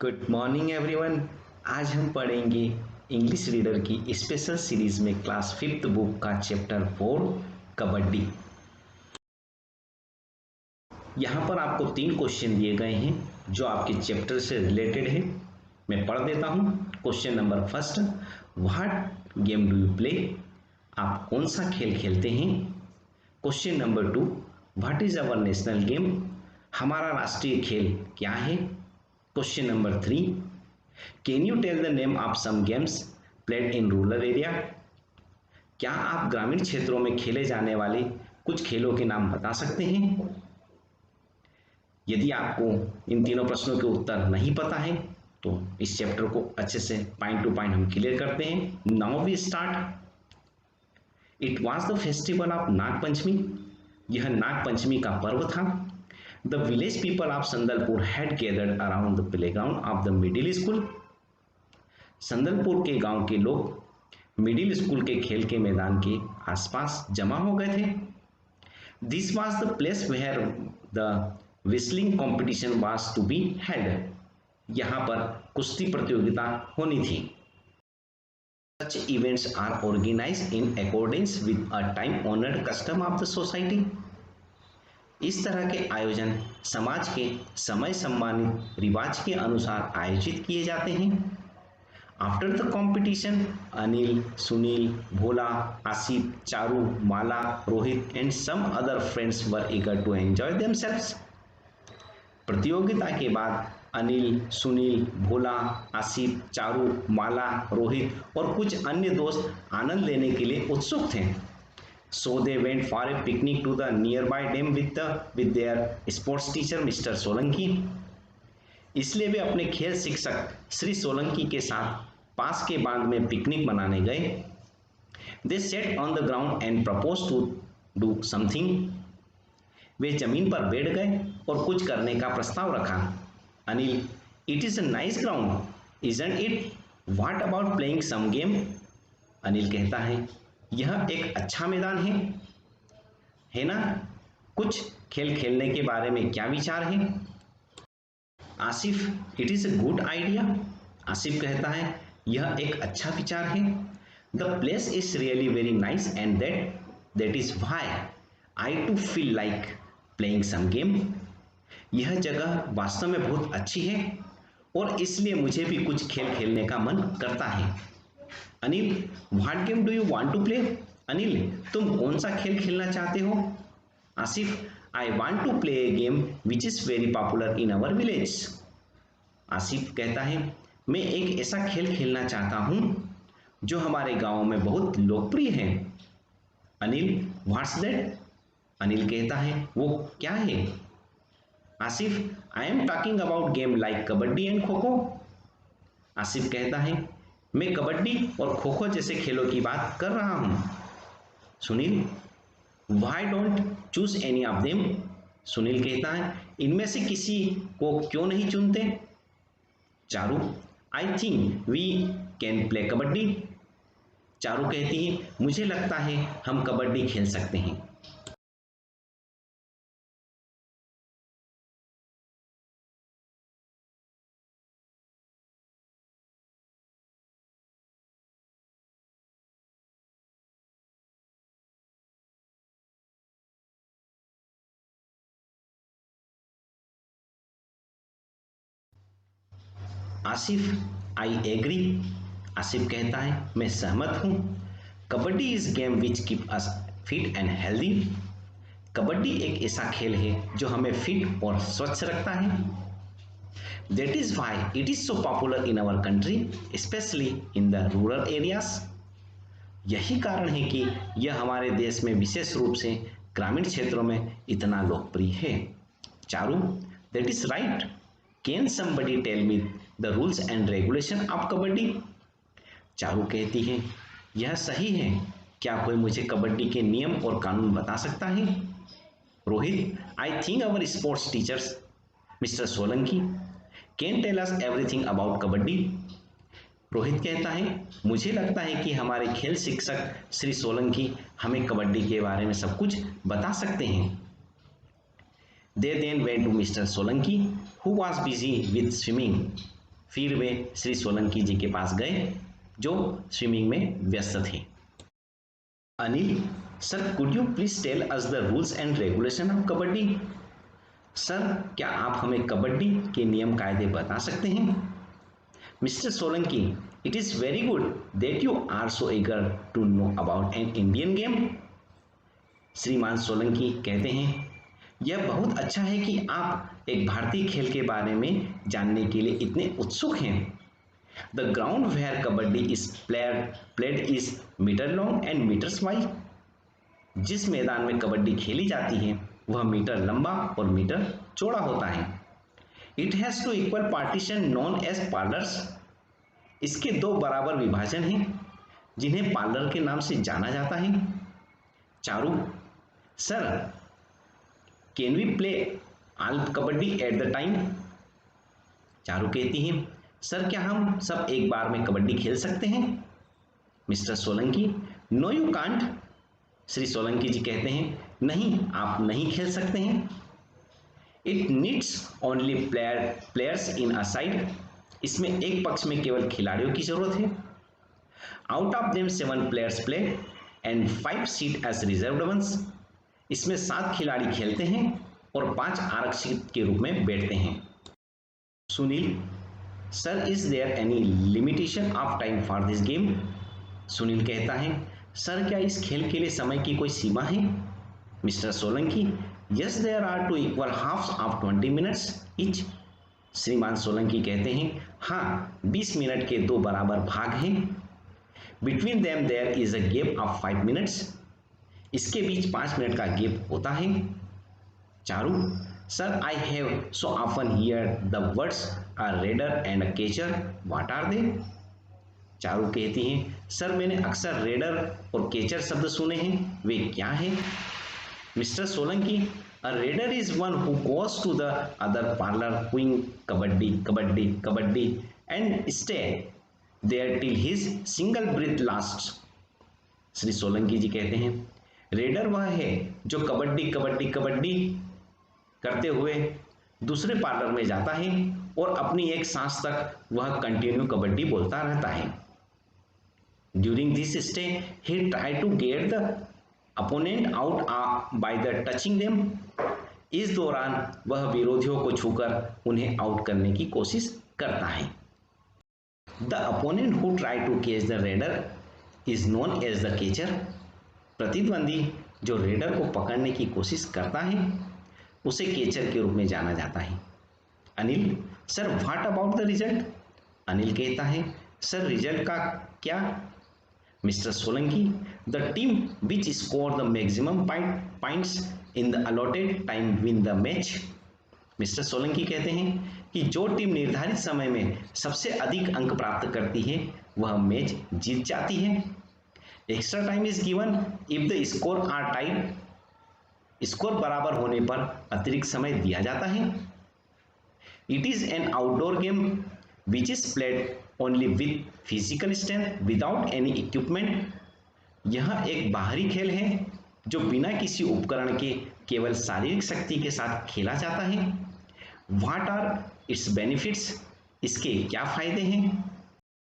Good morning everyone. आज हम पढ़ेंगे इंग्लिश रीडर की स्पेशल सीरीज में क्लास 5th बुक का चैप्टर 4 कबड्डी। यहाँ पर आपको 3 क्वेश्चन दिए गए हैं जो आपके चैप्टर से रिलेटेड है। मैं पढ़ देता हूँ। Question number first, what game do you play? आप कौन सा खेल खेलते हैं? Question number 2, what is our national game? हमारा राष्ट्रीय खेल क्या है? Question number 3, can you tell the name of some games played in rural area? क्या आप ग्रामीण क्षेत्रों में खेले जाने वाले कुछ खेलों के नाम बता सकते हैं? यदि आपको इन तीनों प्रश्नों के उत्तर नहीं पता है तो इस चैप्टर को अच्छे से पॉइंट टू पॉइंट हम क्लियर करते हैं। Now we start. It was the festival of Nag Panchami. यह नाग पंचमी का पर्व था। The village people of Sandalpur had gathered around the playground of the middle school. Sandalpur के गांव के लोग मिडिल स्कूल के खेल के मैदान के आसपास जमा हो गए थे। This was the place where the whistling competition was to be held. यहाँ पर कुश्ती प्रतियोगिता होनी थी। Such events are organized in accordance with a time-honored custom of the society. इस तरह के आयोजन समाज के समय सम्मानित रिवाज के अनुसार आयोजित किए जाते हैं। After the competition, Anil, Sunil, Bhola, Asif, Charu, Mala, Rohit and some other friends were eager to enjoy themselves. प्रतियोगिता के बाद अनिल, सुनील, भोला, आसिफ, चारू, माला, रोहित और कुछ अन्य दोस्त आनंद लेने के लिए उत्सुक थे। So they went for a picnic to the nearby dam with their sports teacher mister Solanki. इसलिए वे अपने खेल शिक्षक श्री सोलंकी के साथ पास के बांध में पिकनिक मनाने गए। They set on the ground and propose to do something. वे जमीन पर बैठ गए और कुछ करने का प्रस्ताव रखा। Anil, it is a nice ground isn't it? What about playing some game? Anil कहता है, यह एक अच्छा मैदान है ना? कुछ खेल खेलने के बारे में क्या विचार है? Asif, it is a good idea. Asif कहता है, यह एक अच्छा विचार है। The place is really very nice and that is why I too feel like playing some game. यह जगह वास्तव में बहुत अच्छी है और इसलिए मुझे भी कुछ खेल खेलने का मन करता है। Anil, what game do you want to play? Anil, तुम कौन सा खेल खेलना चाहते हो? Asif, I want to play a game which is very popular in our village. Asif कहता है, मैं एक ऐसा खेल खेलना चाहता हूं जो हमारे गांव में बहुत लोकप्रिय है। Anil, what's that? अनिल कहता है, वो क्या है? Asif, I am talking about game like kabaddi and kho kho. Asif कहता है, मैं कबड्डी और खो खो जैसे खेलों की बात कर रहा हूं। Sunil, why don't choose any of them? Sunil कहता है, इनमें से किसी को क्यों नहीं चुनते? Charu, I think we can play kabaddi. Charu कहती है, मुझे लगता है हम कबड्डी खेल सकते हैं। Asif, I agree. आसिफ कहता है, मैं सहमत हूं। Kabaddi is game which keep us fit and healthy. Kabaddi एक ऐसा खेल है जो हमें फिट और स्वच्छ रखता है। That is why it is so popular in our country specially in the rural areas. यही कारण है कि यह हमारे देश में विशेष रूप से ग्रामीण क्षेत्रों में इतना लोकप्रिय है। Charu, that is right. Can somebody tell me the rules and regulation of kabaddi? Charu कहती है, यह सही है। क्या कोई मुझे कबड्डी के नियम और कानून बता सकता है? Rohit, I think our sports teachers mister Solanki can tell us everything about kabaddi. Rohit कहता है, मुझे लगता है कि हमारे खेल शिक्षक श्री सोलंकी हमें कबड्डी के बारे में सब कुछ बता सकते हैं। They then went to Mr. Solanki, who was busy with swimming. फिर वे श्री सोलंकी जी के पास गए जो स्विमिंग में व्यस्त थे। Anil, sir could you please tell us the rules and regulation of kabaddi? Sir क्या आप हमें कबड्डी के नियम कायदे बता सकते हैं? Mister Solanki, it is very good that you are so eager to know about an Indian game. श्रीमान सोलंकी कहते हैं, यह बहुत अच्छा है कि आप एक भारतीय खेल के बारे में जानने के लिए इतने उत्सुक हैं। The ground where kabaddi is played is metre long and metres wide. जिस मैदान में कबड्डी खेली जाती है वह मीटर लंबा और मीटर चौड़ा होता है। It has two equal partition known as parlours. इसके दो बराबर विभाजन हैं जिन्हें पार्लर के नाम से जाना जाता है। Charu, sir can we play all kabaddi at the time? Charu कहती हैं, सर क्या हम सब एक बार में कबड्डी खेल सकते हैं? Mister Solanki, no you can't. Shri Solanki ji कहते हैं, नहीं आप नहीं खेल सकते हैं। It needs only players in a side. इसमें एक पक्ष में केवल खिलाड़ियों की जरूरत है। Out of them 7 players play and 5 sit as reserved ones. इसमें 7 खिलाड़ी खेलते हैं और 5 आरक्षित के रूप में बैठते हैं। Sunil, sir is there any limitation of time for this game? Sunil कहता है, सर क्या इस खेल के लिए समय की कोई सीमा है? Mister Solanki, yes there are two equal halves of 20 minutes each. श्रीमान सोलंकी कहते हैं, हाँ 20 मिनट के 2 बराबर भाग हैं। Between them there is a gap of 5 minutes. इसके बीच 5 मिनट का गैप होता है। Charu, sir I have so often hear the words a raider and a catcher, what are they? Charu कहती हैं, सर मैंने अक्सर रेडर और कैचर शब्द सुने हैं, वे क्या हैं? Mister Solanki, a raider is one who goes to the other parlour हुइंग kabaddi kabaddi kabaddi and stay there till his single breath last. Shri Solanki ji कहते हैं, रेडर वह है जो कबड्डी कबड्डी कबड्डी करते हुए दूसरे पार्लर में जाता है और अपनी एक सांस तक वह कंटिन्यू कबड्डी बोलता रहता है। During this stay he try to get the opponent out by the touching them. इस दौरान वह विरोधियों को छूकर उन्हें आउट करने की कोशिश करता है। The opponent who try to catch the raider is known as the catcher. प्रतिद्वंदी जो रेडर को पकड़ने की कोशिश करता है उसे कैचर के रूप में जाना जाता है। Anil, sir what about the result? Anil कहता है, सर रिजल्ट का क्या? Mister Solanki, the team which score the maximum points in the allotted time win the match. Mister Solanki कहते हैं कि जो टीम निर्धारित समय में सबसे अधिक अंक प्राप्त करती है वह मैच जीत जाती है। Extra time is given if the score are tied. Score बराबर होने पर अतिरिक्त समय दिया जाता है। It is an outdoor game which is played only with physical strength without any equipment. यह एक बाहरी खेल है जो बिना किसी उपकरण के केवल शारीरिक शक्ति के साथ खेला जाता है। What are its benefits? इसके क्या फायदे हैं?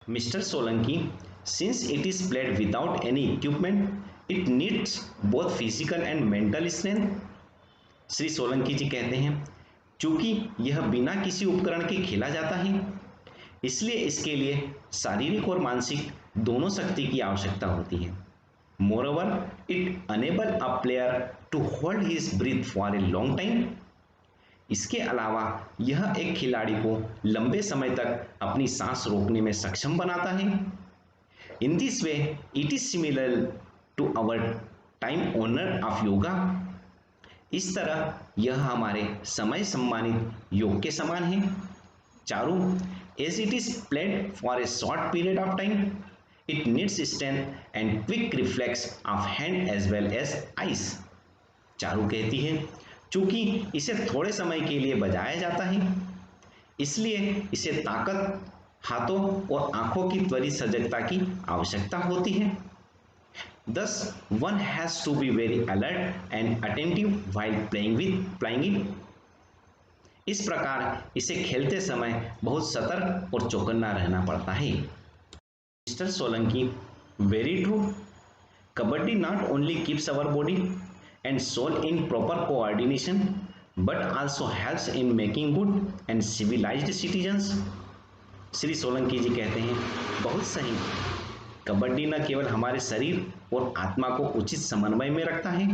Mister Solanki, since it is played without any equipment it needs both physical and mental strength. Shri Solanki ji कहते हैं, चूंकि यह बिना किसी उपकरण के खेला जाता है इसलिए इसके लिए शारीरिक और मानसिक दोनों शक्ति की आवश्यकता होती है। Moreover it enable a player to hold his breath for a long time. इसके अलावा यह एक खिलाड़ी को लंबे समय तक अपनी सांस रोकने में सक्षम बनाता है। In this way it is similar to our time honour of yoga. इस तरह यह हमारे समय सम्मानित योग के समान है। Charu, as it is played for a short period of time it needs strength and quick reflex of hand as well as eyes. Charu कहती है, चूंकि इसे थोड़े समय के लिए बजाया जाता है इसलिए इसे ताकत, हाथों और आंखों की त्वरित सजगता की आवश्यकता होती है। Thus, one has to be very alert and attentive while playing it. इस प्रकार इसे खेलते समय बहुत सतर्क और चौकन्ना रहना पड़ता है। Mister Solanki, very true. Kabaddi not only keeps our body and soul in proper coordination but also helps in making good and civilised citizens. Shri Solanki ji कहते हैं, बहुत सही। कबड्डी न केवल हमारे शरीर और आत्मा को उचित समन्वय में रखता है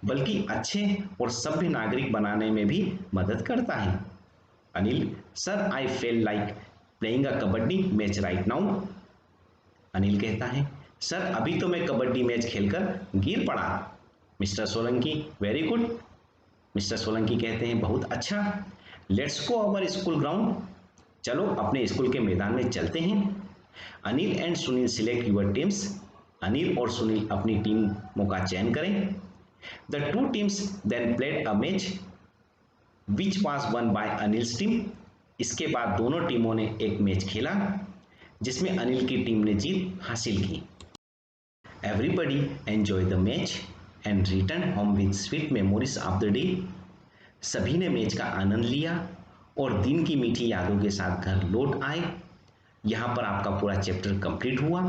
बल्कि अच्छे और सभ्य नागरिक बनाने में भी मदद करता है। Anil, sir I feel like playing a kabaddi match right now. Anil कहता है, सर अभी तो मैं कबड्डी मैच खेलकर गिर पड़ा। Mister Solanki, very good. Mister Solanki कहते हैं, बहुत अच्छा। Let's go our school ground. चलो अपने स्कूल के मैदान में चलते हैं। Anil and Sunil select your teams. Anil और सुनील अपनी टीमों का चयन करें। The two teams then played a match which was won by Anil's team. इसके बाद दोनों टीमों ने एक मैच खेला जिसमें अनिल की टीम ने जीत हासिल की। Everybody enjoy the match and return home with sweet memories of the day. सभी ने मैच का आनंद लिया और दिन की मीठी यादों के साथ घर लौट आए। यहाँ पर आपका पूरा चैप्टर कंप्लीट हुआ।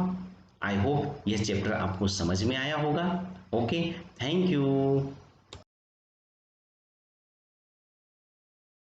आई होप यह चैप्टर आपको समझ में आया होगा। Okay, thank you.